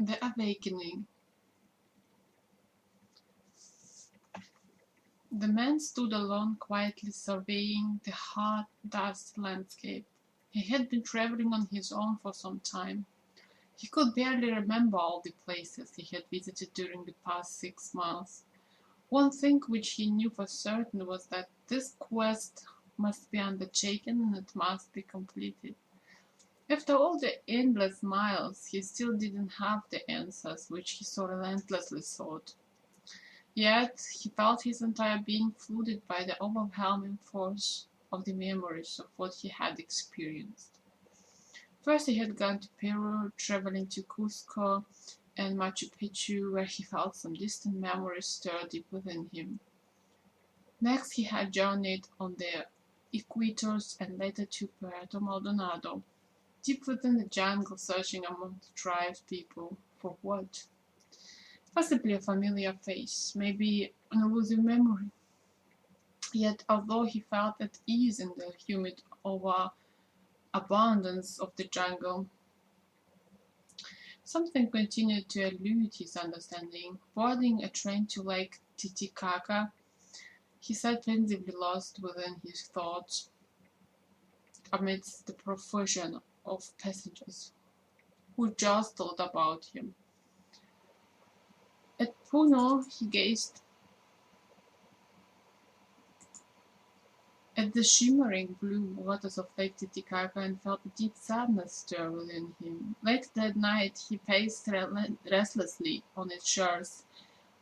The Awakening. The man stood alone, quietly surveying the hard dust landscape. He had been traveling on his own for some time. He could barely remember all the places he had visited during the past 6 months. One thing which he knew for certain was that this quest must be undertaken and it must be completed. After all the endless miles, he still didn't have the answers which he so relentlessly sought. Yet he felt his entire being flooded by the overwhelming force of the memories of what he had experienced. First he had gone to Peru, traveling to Cusco and Machu Picchu, where he felt some distant memories stir deep within him. Next he had journeyed on the Iquitos and later to Puerto Maldonado, deep within the jungle, searching among the tribe's people. For what? Possibly a familiar face, maybe an elusive memory. Yet, although he felt at ease in the humid overabundance of the jungle, something continued to elude his understanding. Boarding a train to Lake Titicaca, he sat pensively lost within his thoughts amidst the profusion of passengers who jostled about him. At Puno, he gazed at the shimmering blue waters of Lake Titicaca and felt a deep sadness stir within him. Late that night, he paced restlessly on its shores,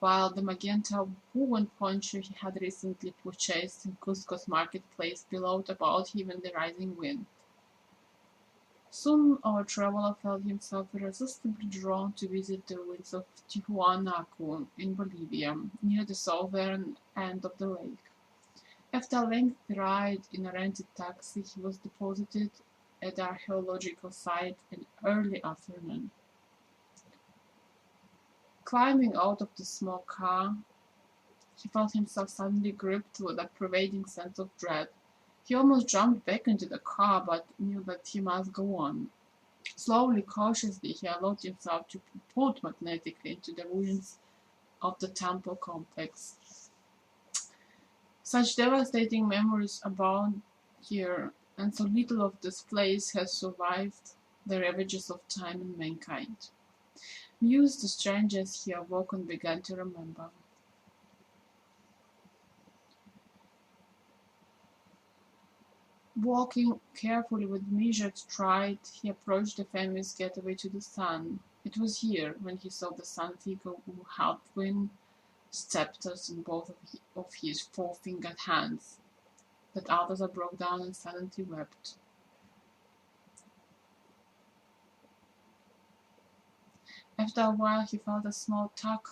while the magenta woven poncho he had recently purchased in Cusco's marketplace billowed about him in the rising wind. Soon our traveler felt himself irresistibly drawn to visit the ruins of Tihuanacu in Bolivia, near the southern end of the lake. After a lengthy ride in a rented taxi, he was deposited at the archaeological site in early afternoon. Climbing out of the small car, he felt himself suddenly gripped with a pervading sense of dread. He almost jumped back into the car, but knew that he must go on. Slowly, cautiously, he allowed himself to be pulled magnetically into the ruins of the temple complex. Such devastating memories abound here, and so little of this place has survived the ravages of time and mankind. Mused, the strangers he awoke and began to remember. Walking carefully with measured stride, he approached the famous gateway to the sun. It was here, when he saw the sun figure who held twin scepters in both of his four-fingered hands, that Altazar broke down and silently wept. After a while he felt a small tug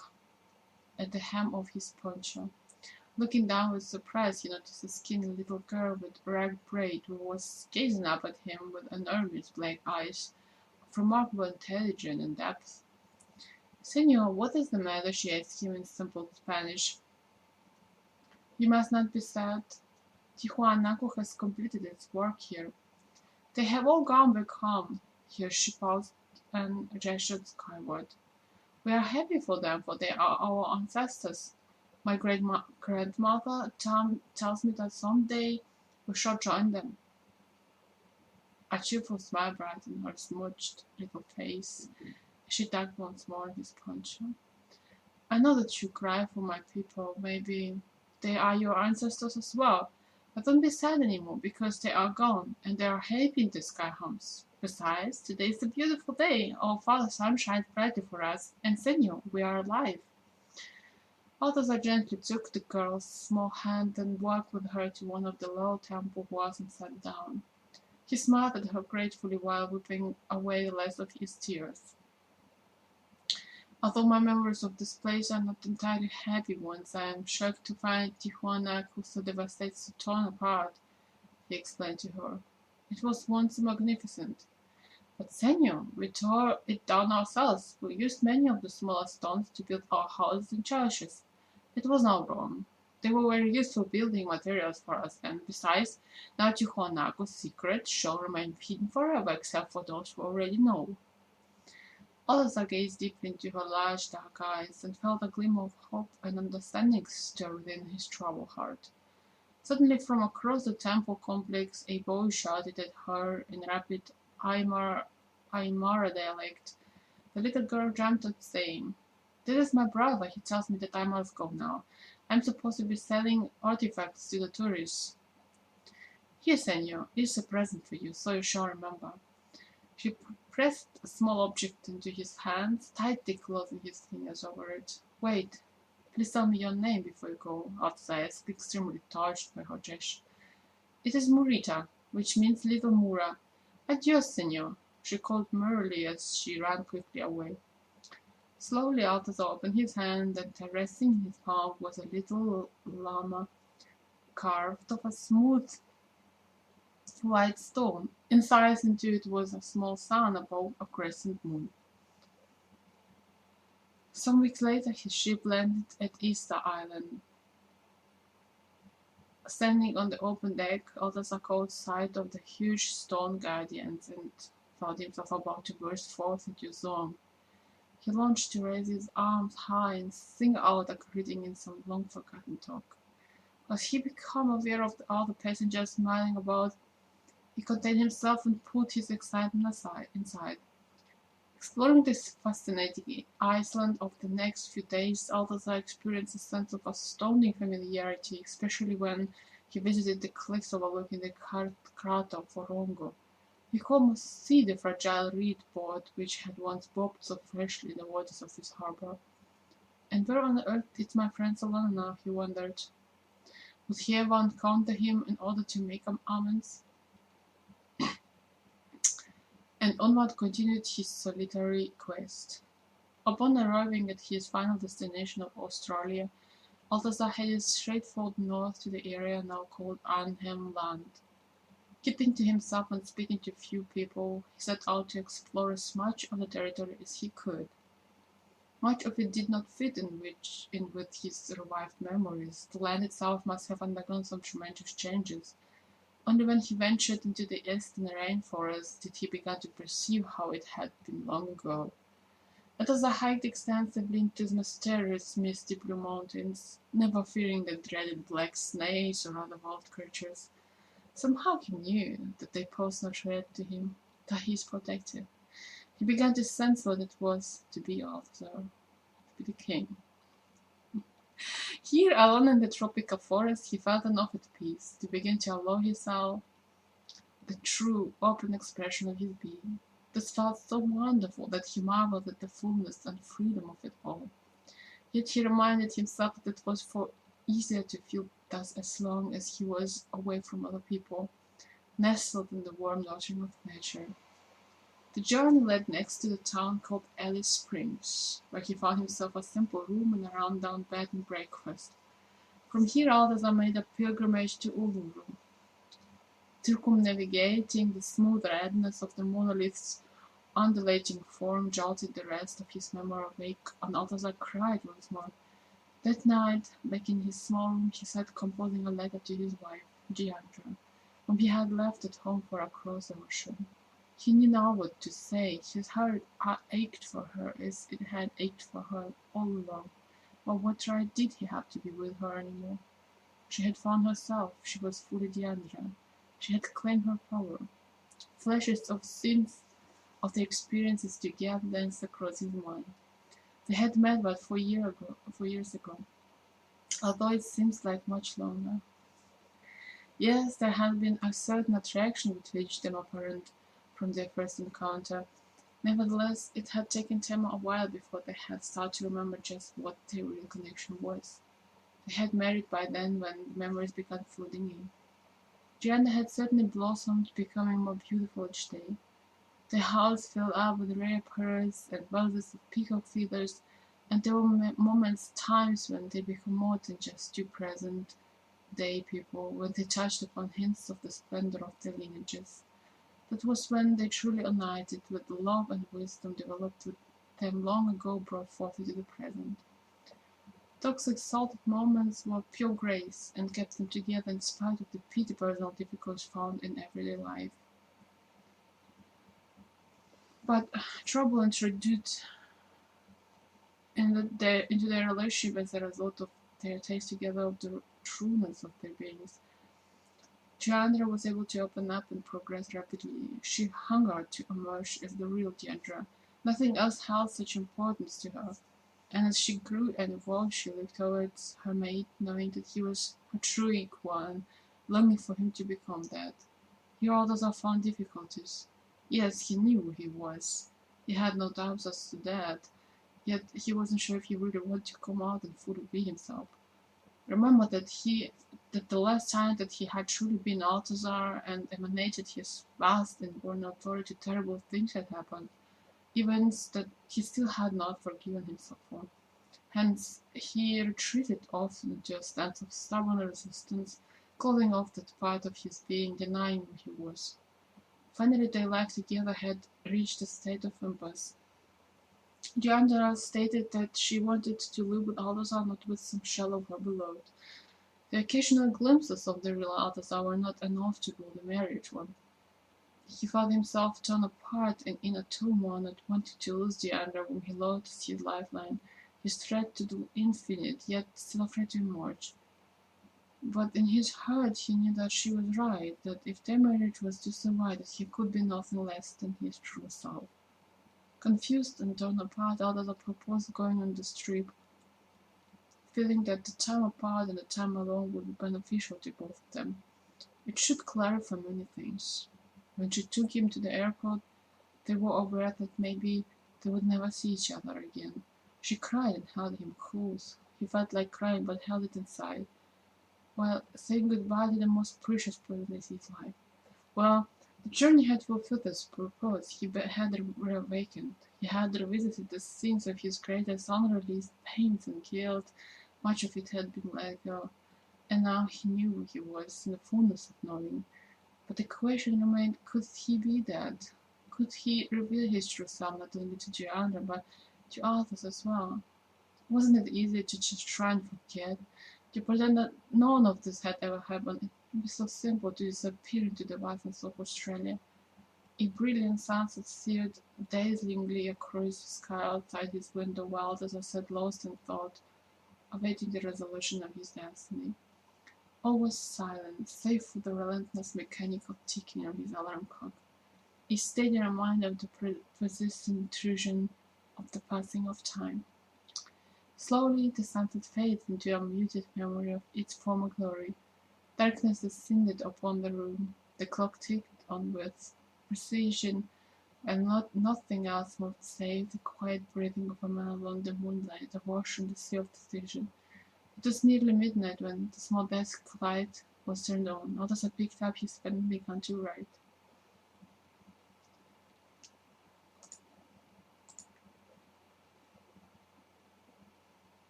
at the hem of his poncho. Looking down with surprise, he noticed a skinny little girl with ragged braid who was gazing up at him with enormous black eyes of remarkable intelligence and depth. "Señor, what is the matter?" she asked him in simple Spanish. "You must not be sad. Tijuanaco has completed its work here. They have all gone back home." Here she paused and gestured skyward. "We are happy for them, for they are our ancestors. My great-grandmother tells me that some day we shall join them." A cheerful smile brightened her smooched little face as she tugged once more at his poncho. "I know that you cry for my people. Maybe they are your ancestors as well. But don't be sad anymore, because they are gone, and they are happy in the sky homes. Besides, today is a beautiful day. Our Father Sun shines brightly for us, and Señor, we are alive." Altazar gently took the girl's small hand and walked with her to one of the low temple walls and sat down. He smiled at her gratefully while wiping away the last of his tears. "Although my memories of this place are not entirely happy ones, I am shocked to find Tijuanaco so devastated, so torn apart," he explained to her. "It was once magnificent. But, Señor, we tore it down ourselves. We used many of the smaller stones to build our houses and churches. It was all wrong. They were very useful building materials for us, and besides, now Tijuanaco's secret shall remain hidden forever except for those who already know." Altazar gazed deeply into her large dark eyes and felt a glimmer of hope and understanding stir within his troubled heart. Suddenly from across the temple complex a voice shouted at her in rapid Aymara dialect. The little girl jumped up, saying, "This is my brother. He tells me that I must go now. I'm supposed to be selling artifacts to the tourists." "Here, senor, is a present for you, so you shall remember." She pressed a small object into his hand, tightly closing his fingers over it. "Wait. Please tell me your name before you go," Altazar asked, extremely touched by her gesture. "It is Murita, which means little Mura. Adieu, senor," she called merrily as she ran quickly away. Slowly Altazar opened his hand, and resting in his palm was a little llama carved of a smooth white stone. Incised into it was a small sun above a crescent moon. Some weeks later his ship landed at Easter Island. Standing on the open deck, Altazar caught sight of the huge stone guardians and thought himself about to burst forth into song. He longed to raise his arms high and sing out a greeting in some long-forgotten talk. As he became aware of all the passengers smiling about, he contained himself and put his excitement inside. Exploring this fascinating island of the next few days, Altazar experienced a sense of astounding familiarity, especially when he visited the cliffs overlooking the crater of Orongo. He could almost see the fragile reed boat which had once bobbed so freshly in the waters of his harbor. And where on earth is my friend Solana now, he wondered. Would he ever encounter him in order to make amends? And onward continued his solitary quest. Upon arriving at his final destination of Australia, Altazar headed straightforward north to the area now called Arnhem Land. Keeping to himself and speaking to few people, he set out to explore as much of the territory as he could. Much of it did not fit in with his revived memories. The land itself must have undergone some tremendous changes. Only when he ventured into the eastern rainforest did he begin to perceive how it had been long ago. Altazar hiked extensively into the mysterious misty blue mountains, never fearing the dreaded black snakes or other wild creatures. Somehow he knew that they posed no threat to him, that he is protected. He began to sense what it was to be Altazar, to be the king. Here, alone in the tropical forest, he felt enough at peace to begin to allow himself the true, open expression of his being. This felt so wonderful that he marveled at the fullness and freedom of it all. Yet he reminded himself that it was far easier to feel thus as long as he was away from other people, nestled in the warm nurturing of nature. The journey led next to the town called Alice Springs, where he found himself a simple room and a rundown bed and breakfast. From here Altazar made a pilgrimage to Uluru. Circumnavigating the smooth redness of the monolith's undulating form jolted the rest of his memory awake, and Altazar cried once more. That night, back in his small room, he sat composing a letter to his wife, Giandra, whom he had left at home for across the ocean. He knew now what to say. His heart ached for her as it had ached for her all along. But what right did he have to be with her anymore? She had found herself. She was fully Giandra. She had claimed her power. Flashes of scenes of their experiences together danced across his mind. They had met but 4 years ago, although it seems like much longer. Yes, there had been a certain attraction between them apparent from their first encounter. Nevertheless, it had taken them a while before they had started to remember just what their real connection was. They had married by then when memories began flooding in. Gianna had certainly blossomed, becoming more beautiful each day. The house filled up with rare pearls and vases of peacock feathers, and there were moments, times when they became more than just two present-day people, when they touched upon hints of the splendor of their lineages. That was when they truly united, with the love and wisdom developed with them long ago brought forth into the present. Those exalted moments were pure grace, and kept them together in spite of the petty personal difficulties found in everyday life. But trouble introduced into their relationship as a result of their taste together of the trueness of their beings. Deandra was able to open up and progress rapidly. She hungered to emerge as the real Deandra. Nothing else held such importance to her. And as she grew and evolved, she looked towards her mate, knowing that he was her true equal and longing for him to become that. Here Altazar found difficulties. Yes, he knew who he was. He had no doubts as to that, yet he wasn't sure if he really wanted to come out and fully be himself. Remember that the last time that he had truly been Altazar and emanated his vast and born authority, terrible things had happened, events that he still had not forgiven himself for. Hence, he retreated often into a stance of stubborn resistance, closing off that part of his being, denying who he was. Finally, their life together had reached a state of impasse. Deandra stated that she wanted to live with Altazar, not with some shell of her beloved. The occasional glimpses of the real Altazar were not enough to build a marriage one. He felt himself torn apart and in a turmoil, not wanting to lose Deandra whom he lost his lifeline, his threat to the infinite, yet still afraid to emerge. But in his heart he knew that she was right, that if their marriage was to survive, that he could be nothing less than his true self. Confused and torn apart, Altazar proposed going on this trip, feeling that the time apart and the time alone would be beneficial to both of them. It should clarify many things. When she took him to the airport, they were aware that maybe they would never see each other again. She cried and held him close. He felt like crying but held it inside, while saying goodbye to the most precious person in his life. Well, the journey had fulfilled its purpose. He had reawakened. He had revisited the scenes of his greatest unreleased pains and guilt. Much of it had been let go, and now he knew who he was in the fullness of knowing. But the question remained, could he be that? Could he reveal his true self not only to Deandra, but to others as well? Wasn't it easy to just try and forget? To pretend that none of this had ever happened? It would be so simple to disappear into the vastness of Australia. A brilliant sunset seared dazzlingly across the sky outside his window while Altazar sat lost in thought, awaiting the resolution of his destiny. All was silent, save for the relentless mechanical ticking of his alarm clock, a steady reminder of the persistent intrusion of the passing of time. Slowly the sunset faded into a muted memory of its former glory. Darkness descended upon the room. The clock ticked on with precision, and nothing else moved save the quiet breathing of a man along the moonlight, awash in the sea of decision. It was nearly midnight when the small desk light was turned on. Altazar picked up his pen and began to write.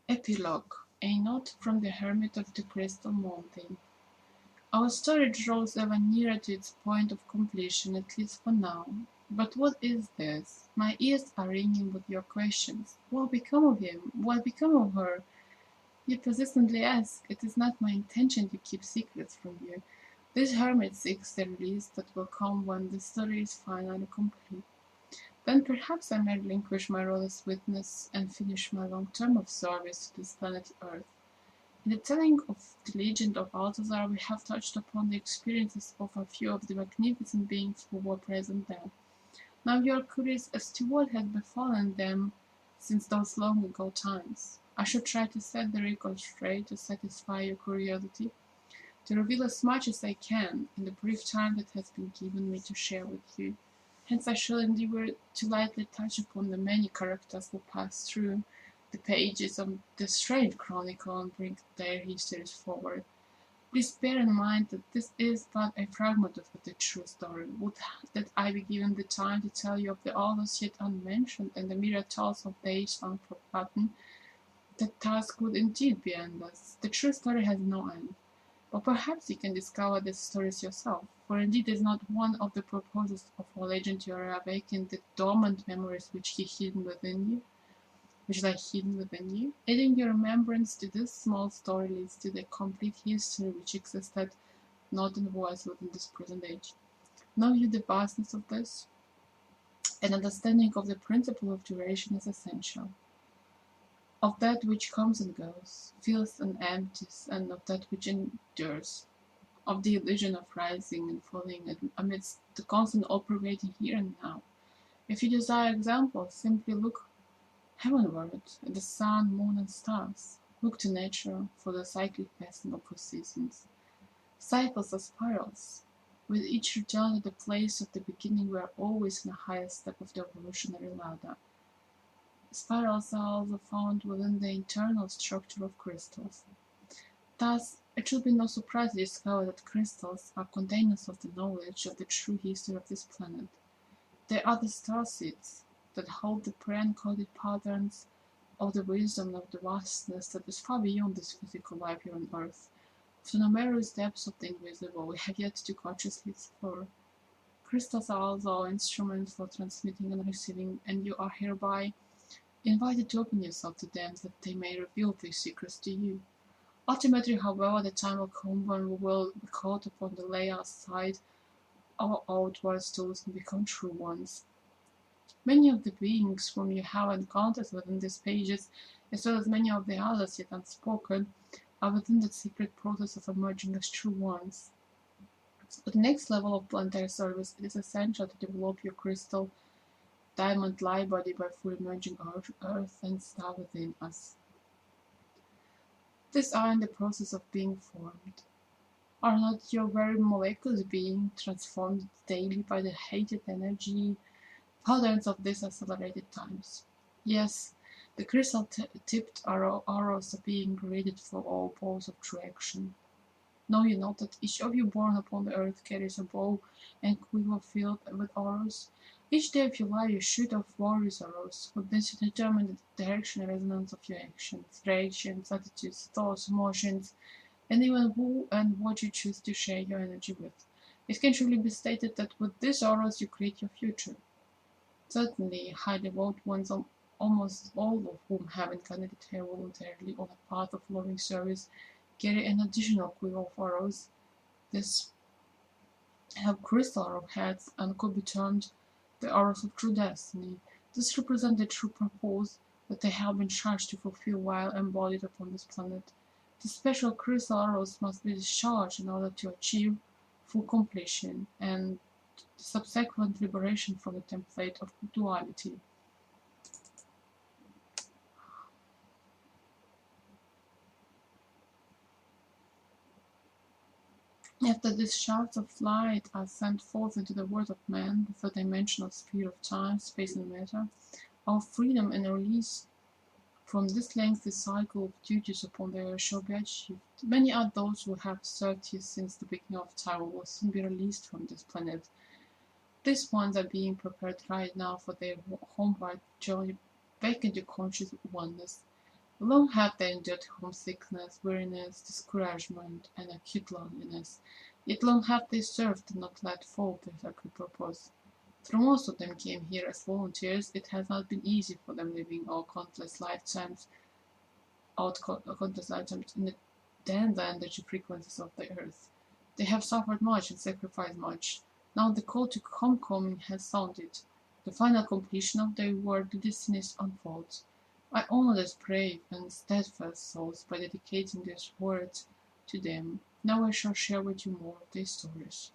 Epilogue. A note from the hermit of the crystal mountain. Our story draws ever nearer to its point of completion, at least for now. But what is this? My ears are ringing with your questions. What become of him? What become of her? You persistently ask. It is not my intention to keep secrets from you. This hermit seeks the release that will come when the story is finally complete. Then perhaps I may relinquish my role as witness and finish my long term of service to this planet Earth. In the telling of the legend of Altazar, we have touched upon the experiences of a few of the magnificent beings who were present there. Now you are curious as to what had befallen them since those long ago times. I shall try to set the record straight to satisfy your curiosity, to reveal as much as I can in the brief time that has been given me to share with you. Hence I shall endeavour to lightly touch upon the many characters who pass through the pages of the strange chronicle and bring their histories forward. Please bear in mind that this is but a fragment of the true story. Would that I be given the time to tell you of the others yet unmentioned and the myriad tales of days long forgotten, the task would indeed be endless. The true story has no end. But perhaps you can discover these stories yourself, for indeed is not one of the purposes of our legend to awaken the dormant memories which lie hidden within you. Adding your remembrance to this small story leads to the complete history which existed not in voice within this present age. Know you the vastness of this? An understanding of the principle of duration is essential. Of that which comes and goes, fills and empties, and of that which endures. Of the illusion of rising and falling amidst the constant all-pervading here and now. If you desire examples, simply look heavenward at the sun, moon, and stars. Look to nature for the cyclic passing of her seasons. Cycles are spirals. With each return to the place of the beginning, we are always in a higher step of the evolutionary ladder. Spirals are also found within the internal structure of crystals. Thus, it should be no surprise to discover that crystals are containers of the knowledge of the true history of this planet. They are the star seeds that hold the pre-encoded patterns of the wisdom of the vastness that is far beyond this physical life here on Earth. Of the numerous depths of the invisible we have yet to consciously explore. Crystals are also instruments for transmitting and receiving, and you are hereby invited to open yourself to them that they may reveal these secrets to you. Ultimately, however, the time will come when we will be called upon to lay aside our outward tools and become true ones. Many of the beings whom you have encountered within these pages, as well as many of the others yet unspoken, are within that secret process of emerging as true ones. At the next level of planetary service, it is essential to develop your crystal diamond light body by fully merging Earth and star within us. These are in the process of being formed. Are not your very molecules being transformed daily by the hated energy patterns of these accelerated times? Yes, the crystal-tipped arrows are being created for all poles of true action. Know you not that each of you born upon the earth carries a bow and quiver filled with arrows? Each day of your life you shoot off warriors' arrows, with this you determine the direction and resonance of your actions, reactions, attitudes, thoughts, emotions, and even who and what you choose to share your energy with. It can truly be stated that with these arrows you create your future. Certainly, high devout ones, almost all of whom have incarnated here voluntarily on a path of loving service, carry an additional quiver of arrows. These have crystal arrowheads and could be termed the arrows of true destiny. This represents the true purpose that they have been charged to fulfill while embodied upon this planet. The special crystal arrows must be discharged in order to achieve full completion and the subsequent liberation from the template of duality. After these shafts of light are sent forth into the world of man, the third-dimensional sphere of time, space, and matter, our freedom and release from this lengthy cycle of duties upon the earth shall be achieved. Many are those who have served here since the beginning of time and will soon be released from this planet. These ones are being prepared right now for their homeward journey back into conscious oneness. Long have they endured homesickness, weariness, discouragement, and acute loneliness, yet long have they served and not let fall their sacred purpose. Though most of them came here as volunteers, it has not been easy for them living countless lifetimes in the dense energy frequencies of the earth. They have suffered much and sacrificed much. Now the call to homecoming has sounded. The final completion of their worldly destinies unfolds. I honor these brave and steadfast souls by dedicating these words to them. Now I shall share with you more of their stories.